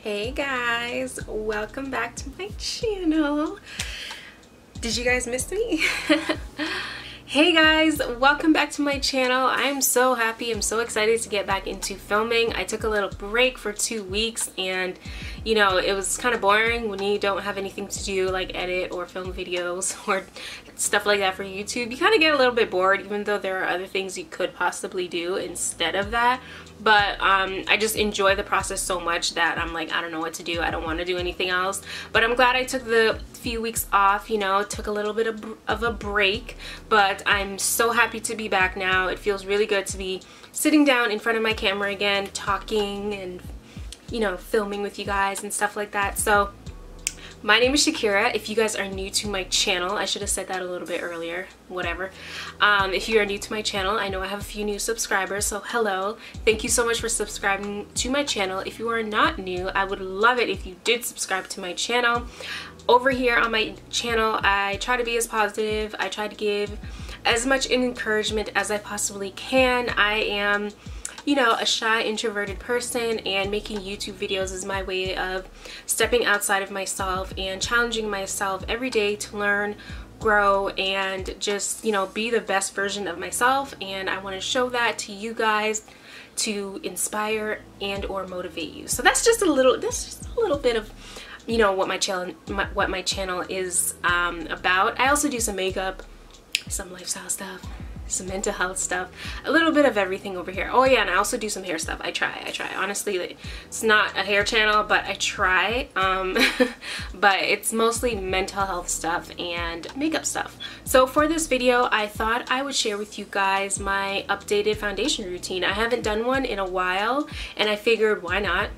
Hey guys, welcome back to my channel. Did you guys miss me? Hey guys, welcome back to my channel. I'm so happy, I'm so excited to get back into filming. I took a little break for 2 weeks and you know, it was kind of boring when you don't have anything to do like edit or film videos or stuff like that for YouTube. You kind of get a little bit bored even though there are other things you could possibly do instead of that. But I just enjoy the process so much that I'm like, I don't know what to do. I don't want to do anything else. But I'm glad I took the few weeks off, you know, took a little bit of a break. But I'm so happy to be back now. It feels really good to be sitting down in front of my camera again, talking and, you know, filming with you guys and stuff like that. So my name is Shakira. If you guys are new to my channel, I should have said that a little bit earlier, whatever. If you are new to my channel, I know I have a few new subscribers, so hello. Thank you so much for subscribing to my channel. If you are not new, I would love it if you did subscribe to my channel. Over here on my channel, I try to be as positive. I try to give as much encouragement as I possibly can. I am, you know, a shy, introverted person, and making YouTube videos is my way of stepping outside of myself and challenging myself every day to learn, grow, and just, you know, be the best version of myself. And I want to show that to you guys to inspire and or motivate you. So that's just a little bit of, you know, what my channel is about. I also do some makeup, some lifestyle stuff, some mental health stuff, a little bit of everything over here. Oh yeah, and I also do some hair stuff. I try. Honestly, like, it's not a hair channel, but I try. But it's mostly mental health stuff and makeup stuff. So for this video, I thought I would share with you guys my updated foundation routine. I haven't done one in a while, and I figured why not?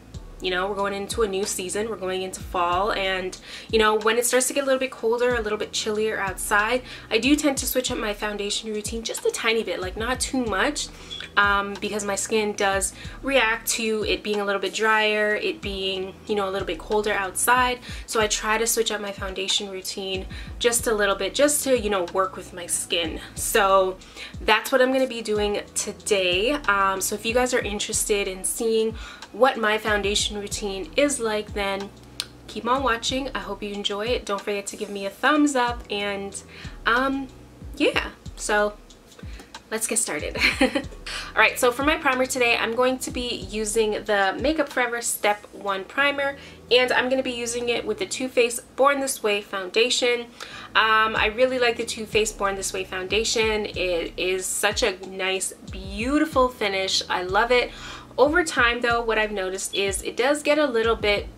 You know, we're going into a new season, we're going into fall, and you know, when it starts to get a little bit colder, a little bit chillier outside, I do tend to switch up my foundation routine just a tiny bit, like not too much, because my skin does react to it being a little bit drier, it being, you know, a little bit colder outside. So I try to switch up my foundation routine just a little bit, just to, you know, work with my skin. So that's what I'm going to be doing today. So if you guys are interested in seeing what my foundation routine is like, then keep on watching. I hope you enjoy it. Don't forget to give me a thumbs up, and yeah, so let's get started. Alright, so for my primer today, I'm going to be using the Makeup Forever Step 1 primer, and I'm going to be using it with the Too Faced Born This Way foundation. I really like the Too Faced Born This Way foundation. It is such a nice, beautiful finish. I love it. Over time though, what I've noticed is it does get a little bit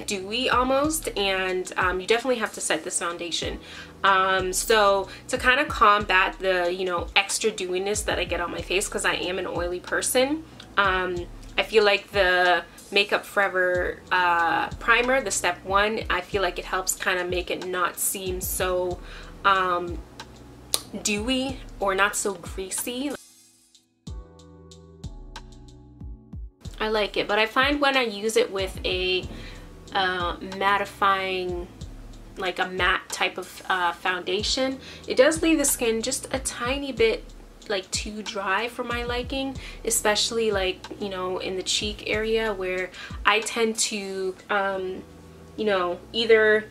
dewy almost, and you definitely have to set this foundation. So to kind of combat the, you know, extra dewiness that I get on my face, because I am an oily person, I feel like the Makeup Forever primer, the Step 1, I feel like it helps kind of make it not seem so dewy or not so greasy. I like it, but I find when I use it with a mattifying, like a matte type of foundation, it does leave the skin just a tiny bit like too dry for my liking, especially like, you know, in the cheek area where I tend to you know, either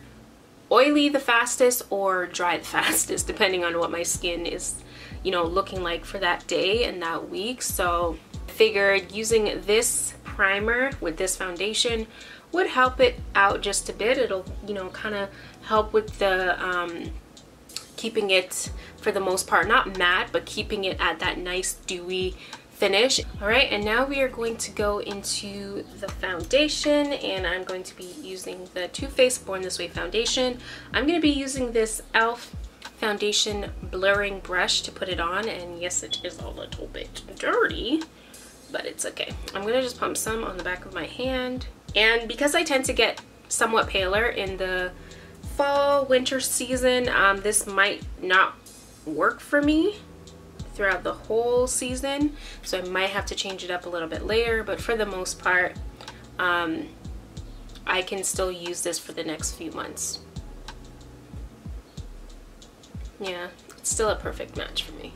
oily the fastest or dry the fastest, depending on what my skin is, you know, looking like for that day and that week. So figured using this primer with this foundation would help it out just a bit. It'll, you know, kind of help with the keeping it, for the most part, not matte, but keeping it at that nice dewy finish. All right, and now we are going to go into the foundation, and I'm going to be using the Too Faced Born This Way foundation. I'm going to be using this e.l.f. foundation blurring brush to put it on, and yes, it is a little bit dirty, but it's okay. I'm gonna just pump some on the back of my hand. And because I tend to get somewhat paler in the fall winter season, this might not work for me throughout the whole season, so I might have to change it up a little bit later, but for the most part I can still use this for the next few months. Yeah, it's still a perfect match for me.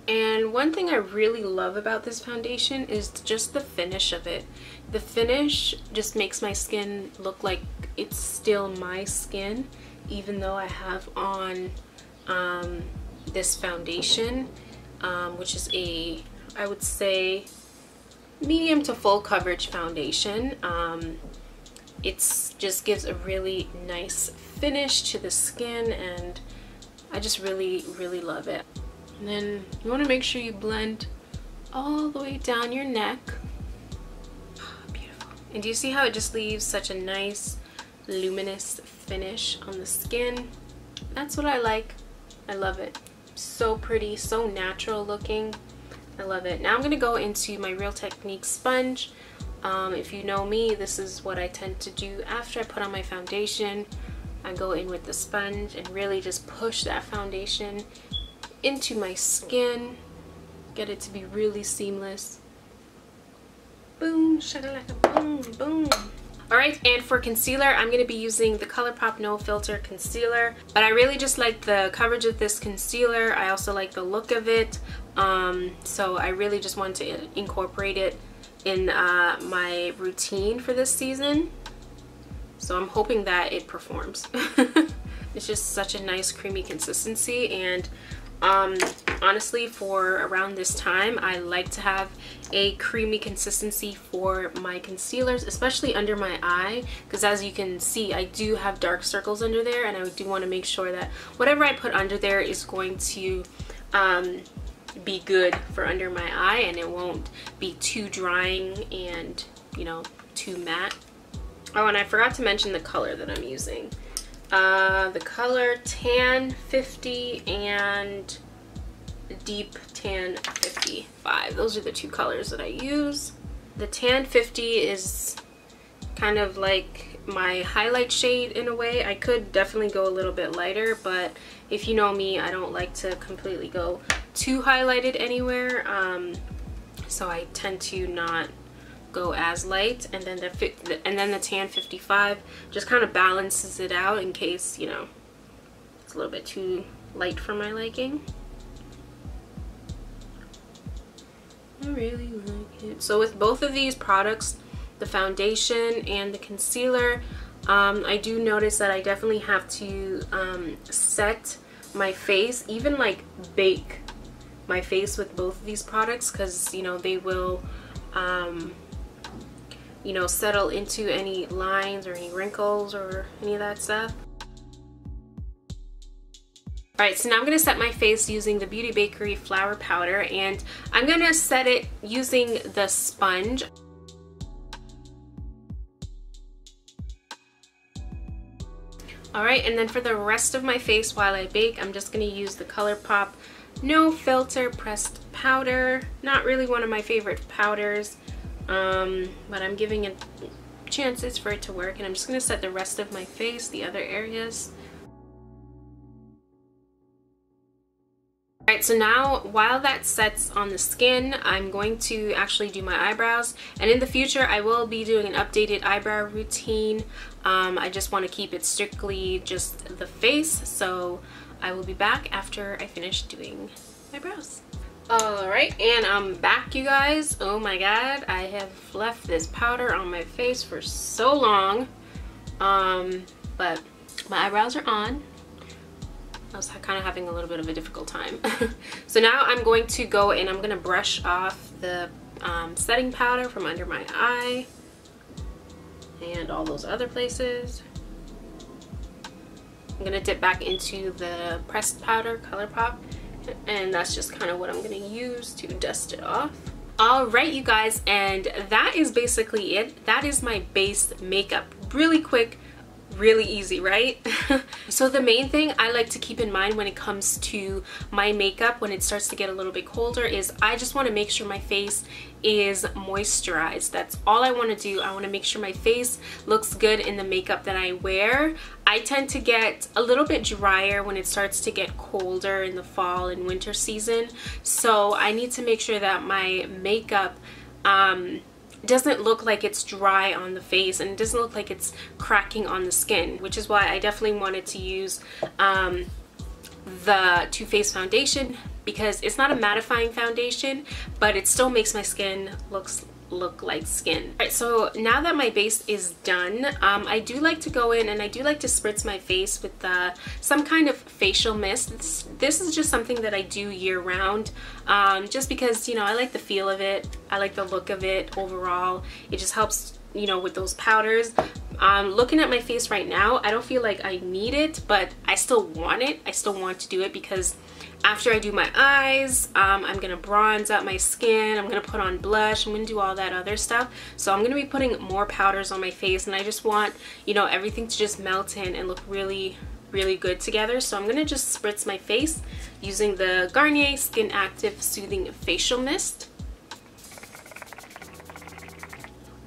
And one thing I really love about this foundation is just the finish of it. The finish just makes my skin look like it's still my skin, even though I have on this foundation, which is I would say, medium to full coverage foundation. It's just gives a really nice finish to the skin, and I just really love it. And then you want to make sure you blend all the way down your neck. Beautiful. And do you see how it just leaves such a nice luminous finish on the skin? That's what I like. I love it. So pretty, so natural looking. I love it. Now I'm going to go into my Real Technique sponge. If you know me, this is what I tend to do after I put on my foundation. I go in with the sponge and really just push that foundation into my skin, get it to be really seamless. Boom, shakalaka, boom, boom. Alright, and for concealer, I'm going to be using the ColourPop No Filter Concealer. But I really just like the coverage of this concealer. I also like the look of it. So I really just want to incorporate it in my routine for this season. So I'm hoping that it performs. It's just such a nice creamy consistency, and honestly, for around this time, I like to have a creamy consistency for my concealers, especially under my eye, because as you can see, I do have dark circles under there, and I do want to make sure that whatever I put under there is going to be good for under my eye, and it won't be too drying and, you know, too matte. Oh, and I forgot to mention the color that I'm using. The color Tan 50 and Deep Tan 55. Those are the two colors that I use. The Tan 50 is kind of like my highlight shade in a way. I could definitely go a little bit lighter, but if you know me, I don't like to completely go too highlighted anywhere. So I tend to not go as light, and then the Tan 55 just kind of balances it out in case, you know, it's a little bit too light for my liking. I really like it. So with both of these products, the foundation and the concealer, I do notice that I definitely have to set my face, even like bake my face with both of these products, because, you know, they will you know, settle into any lines or any wrinkles or any of that stuff. Alright, so now I'm going to set my face using the Beauty Bakery Flour Powder, and I'm going to set it using the sponge. Alright, and then for the rest of my face while I bake, I'm just going to use the ColourPop No Filter Pressed Powder. Not really one of my favorite powders, but I'm giving it chances for it to work, and I'm just going to set the rest of my face, the other areas. Alright, so now while that sets on the skin, I'm going to actually do my eyebrows, and in the future I will be doing an updated eyebrow routine. I just want to keep it strictly just the face, so I will be back after I finish doing my brows. Alright, and I'm back, you guys. Oh my god, I have left this powder on my face for so long, but my eyebrows are on. I was kind of having a little bit of a difficult time. So now I'm going to go and I'm going to brush off the setting powder from under my eye and all those other places. I'm going to dip back into the pressed powder, ColourPop, and that's just kind of what I'm going to use to dust it off. Alright, you guys, and that is basically it. That is my base makeup. Really quick, really easy, right? So the main thing I like to keep in mind when it comes to my makeup when it starts to get a little bit colder is I just want to make sure my face is moisturized. That's all I want to do. I want to make sure my face looks good in the makeup that I wear. I tend to get a little bit drier when it starts to get colder in the fall and winter season, so I need to make sure that my makeup doesn't look like it's dry on the face, and it doesn't look like it's cracking on the skin, which is why I definitely wanted to use the Too Faced foundation because it's not a mattifying foundation, but it still makes my skin look like skin. All right, so now that my base is done, I do like to go in and I do like to spritz my face with some kind of facial mist. This is just something that I do year round, just because, you know, I like the feel of it, I like the look of it overall. It just helps, you know, with those powders. Looking at my face right now, I don't feel like I need it, but I still want it. I still want to do it because after I do my eyes, I'm gonna bronze up my skin, I'm gonna put on blush, I'm gonna do all that other stuff. So I'm gonna be putting more powders on my face, and I just want, you know, everything to just melt in and look really, really good together. So I'm gonna just spritz my face using the Garnier Skin Active Soothing Facial Mist.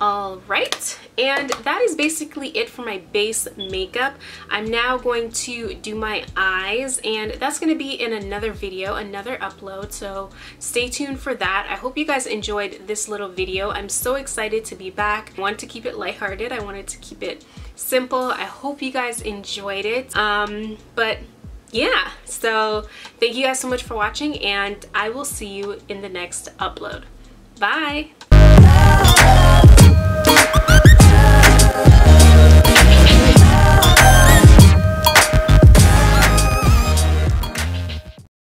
Alright, and that is basically it for my base makeup. I'm now going to do my eyes, and that's going to be in another video, another upload, so stay tuned for that. I hope you guys enjoyed this little video. I'm so excited to be back. I wanted to keep it lighthearted. I wanted to keep it simple. I hope you guys enjoyed it. But yeah, so thank you guys so much for watching, and I will see you in the next upload. Bye!